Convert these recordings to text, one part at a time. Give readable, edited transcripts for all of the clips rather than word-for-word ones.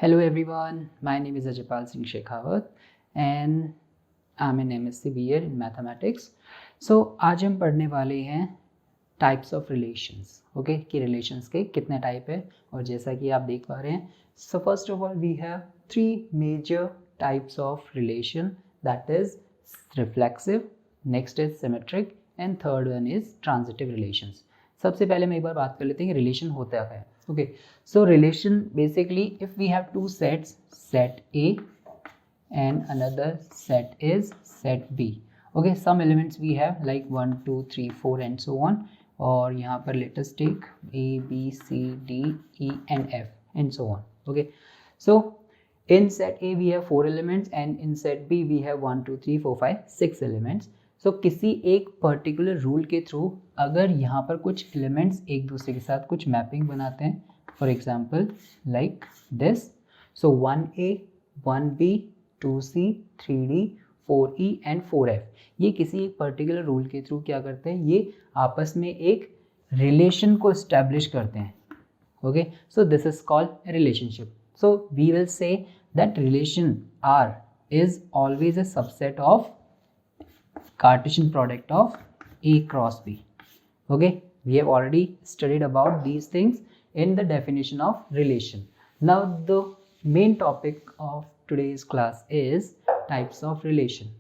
Hello everyone, my name is Ajaypal Singh Shekhawat and I'm an MSc BA in Mathematics. So आज हम पढ़ने वाले हैं types of relations, okay, कि relations के कितने टाइप है। और जैसा कि आप देख पा रहे हैं, so first of all we have three major types of relation, that is reflexive, next is symmetric and third one is transitive relations. सबसे पहले हम एक बार बात कर लेते हैं कि रिलेशन होता क्या है। Okay, so relation basically, if we have two sets, set A and another set is set B. Okay, some elements we have like 1 2 3 4 and so on, और यहाँ पर let us take A B C D E and F and so on. Okay, so in set A we have 4 elements and in set B we have 1 2 3 4 5 6 elements. So किसी एक particular rule के through अगर यहाँ पर कुछ elements एक दूसरे के साथ कुछ मैपिंग बनाते हैं, for example like this, so 1A 1B 2C 3D 4E and 4F, ये किसी एक पर्टिकुलर रूल के थ्रू क्या करते हैं, ये आपस में एक रिलेशन को इस्टेब्लिश करते हैं। Okay, so this is called relationship. So we will say that relation R is always a subset of Cartesian product of A cross B. Okay, we have already studied about these things in the definition of relation. Now the main topic of today's class is types of relation.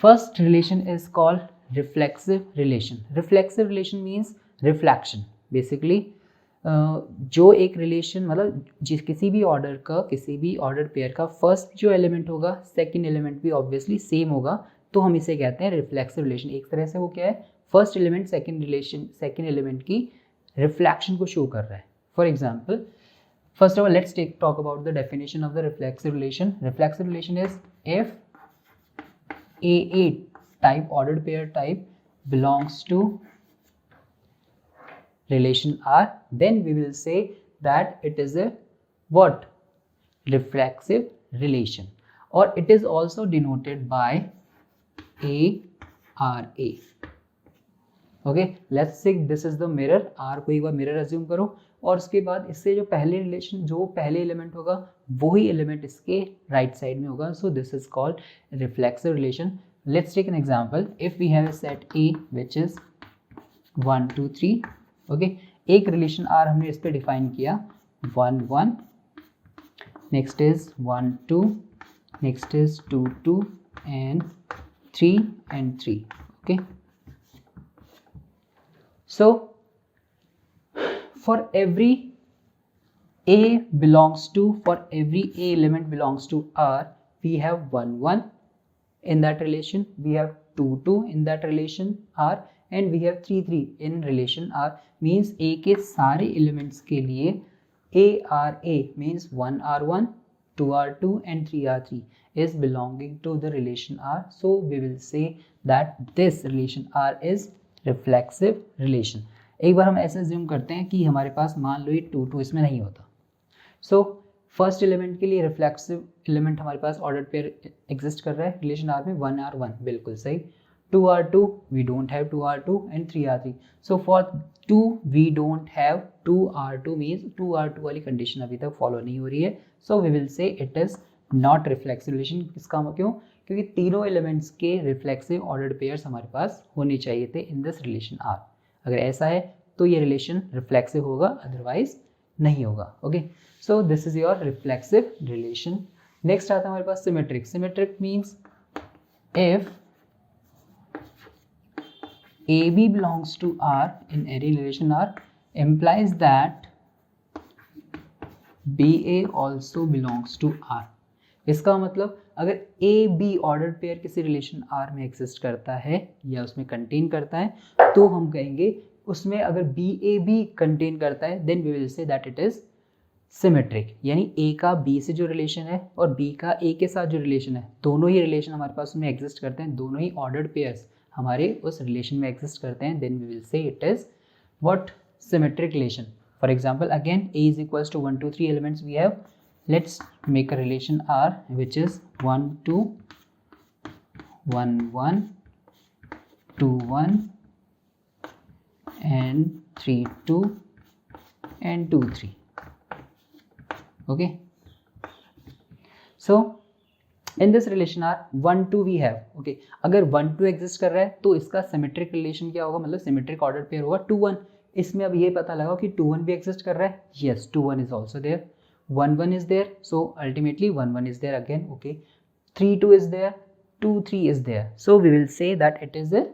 First relation is called reflexive relation. Reflexive relation means reflection. Basically जो एक relation मतलब जिस किसी भी order का, किसी भी order pair का फर्स्ट जो एलिमेंट होगा सेकंड एलिमेंट भी ऑब्वियसली सेम होगा, तो हम इसे कहते हैं रिफ्लेक्सिव रिलेशन। एक तरह से वो क्या है, फर्स्ट एलिमेंट सेकंड एलिमेंट की रिफ्लेक्शन को शो कर रहा है। For example, first of all let's talk about the definition of the reflexive relation. Reflexive relation is if A type ordered pair type belongs to relation R, then we will say that it is a what? Reflexive relation, or it is also denoted by ARA. Okay, let's say this is the mirror. R को एक बार mirror assume करो और उसके बाद इससे जो पहले relation, जो पहले एलिमेंट होगा वही एलिमेंट इसके राइट साइड में होगा, so this is called reflexive relation. Let's take an example, if we have a set A which is 1 2 3, okay, एक रिलेशन R हमने इस पे डिफाइन किया 1 1, next is 1 2, next is 2 2 and 3 and 3. Okay, so for every A belongs to, for every A element belongs to R, we have 1 1 in that relation, we have 2 2 in that relation R, and we have 3 3 in relation R. means A के सारे elements के लिए ARA means 1 R1 2 R2 and 3 R3 is belonging to the relation R. So we will say that this relation R is reflexive relation. एक बार हम ऐसे assume करते हैं कि हमारे पास मान लो ये 2 2 इसमें नहीं होता, so फर्स्ट एलिमेंट के लिए रिफ्लेक्सिव एलिमेंट हमारे पास ऑर्डर पेयर एग्जिस्ट कर रहा है रिलेशन R में 1 R1, बिल्कुल सही। 2 R2 we don't have 2 R2 and 3 R3, so for 2 we don't have 2 R2 means 2 R2 वाली कंडीशन अभी तक फॉलो नहीं हो रही है, so we will say it is not reflexive relation. इसका क्यों? क्योंकि तीनों एलिमेंट्स के रिफ्लेक्सिव ऑर्डर्ड पेयर्स हमारे पास होने चाहिए थे इन दिस रिलेशन R। अगर ऐसा है तो ये रिलेशन रिफ्लेक्सिव होगा, अदरवाइज नहीं होगा। Okay, so this is your reflexive relation. Next आता है हमारे पास symmetric. Symmetric means if AB belongs to R in array relation R implies that BA also belongs to R. इसका मतलब अगर AB ऑर्डर पेयर किसी रिलेशन R में exist करता है या उसमें कंटेन करता है, तो हम कहेंगे उसमें अगर BA भी कंटेन करता है, then we will say that it is symmetric. यानी A का B से जो रिलेशन है और B का A के साथ जो रिलेशन है, दोनों ही रिलेशन हमारे पास उसमें एग्जिस्ट करते हैं, दोनों ही ऑर्डर्ड पेयर्स हमारे उस रिलेशन में एग्जिस्ट करते हैं, then we will say it is what? Symmetric relation. For example again A is equals to 1 2 3 elements we have. Let's make a relation R which is 1 2 1 1 2 1 and 3 2 and 2 3. Okay, so in this relation R 1 2 we have, okay, अगर 1 2 exist कर रहा है तो इसका symmetric relation क्या होगा, मतलब symmetric order pair होगा 2 1। इसमें अब ये पता लगा कि 2 1 भी एग्जिस्ट कर रहा है, yes 2 1 is also there, 1 1 is there, so ultimately 1 1 is there again, okay, 3 2 is there, 2 3 is there, so we will say that it is a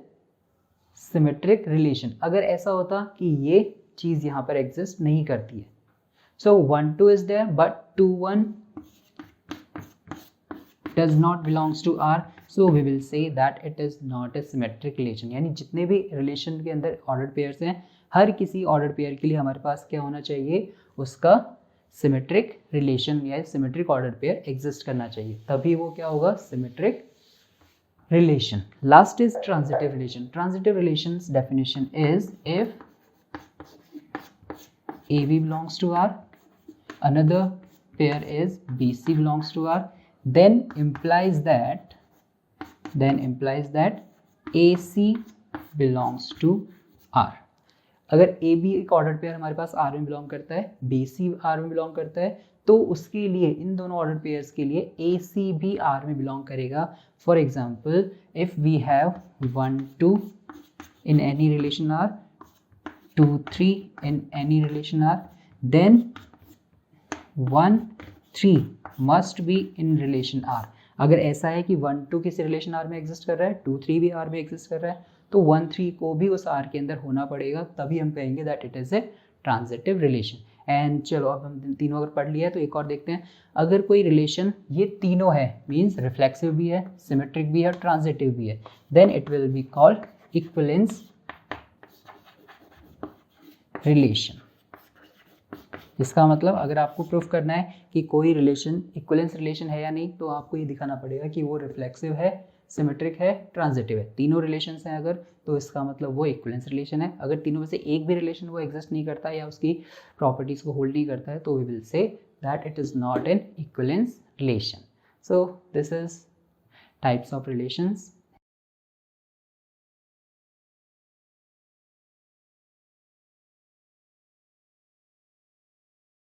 symmetric relation. अगर ऐसा होता कि ये चीज़ यहाँ पर एग्जिस्ट नहीं करती है, सो 1 2 is there but 2 1 does not belongs to R, so we will say that it is not a symmetric relation। यानी जितने भी रिलेशन के अंदर ऑर्डर पेयर्स हैं, हर किसी ऑर्डर पेयर के लिए हमारे पास क्या होना चाहिए, उसका सिमेट्रिक रिलेशन या सिमेट्रिक ऑर्डर पेयर एग्जिस्ट करना चाहिए, तभी वो क्या होगा, symmetric relation. Last is transitive relation. Transitive relations definition is if AB belongs to R, another pair is BC belongs to R, then implies that AC belongs to R। अगर AB एक order pair हमारे पास R में belong करता है, BC R में belong करता है, तो उसके लिए इन दोनों ऑर्डर पेयर्स के लिए AC भी R में बिलोंग करेगा। For example if we have 1 2 in any relation R, 2 3 in any relation R, then 1 3 must be in relation R। अगर ऐसा है कि 1 2 किसी रिलेशन R में एग्जिस्ट कर रहा है, 2 3 भी R में एग्जिस्ट कर रहा है, तो 1 3 को भी उस R के अंदर होना पड़ेगा, तभी हम कहेंगे that it is a transitive relation. And चलो अब हम तीनों अगर पढ़ लिया है तो एक और देखते हैं। अगर कोई रिलेशन ये तीनों है, मीन्स रिफ्लेक्सिव भी है, सिमेट्रिक भी है और ट्रांजिटिव भी है, then it will be called equivalence relation. इसका मतलब अगर आपको प्रूफ करना है कि कोई रिलेशन इक्विवेलेंस रिलेशन है या नहीं, तो आपको ये दिखाना पड़ेगा कि वो रिफ्लेक्सिव है, सिमेट्रिक है, ट्रांजिटिव है। तीनों रिलेशंस हैं अगर, तो इसका मतलब वो इक्विवेलेंस रिलेशन है। अगर तीनों में से एक भी रिलेशन वो एग्जिस्ट नहीं करता या उसकी प्रॉपर्टीज़ को होल्ड नहीं करता है, तो we will say that it is not an equivalence relation. So this is types of relations.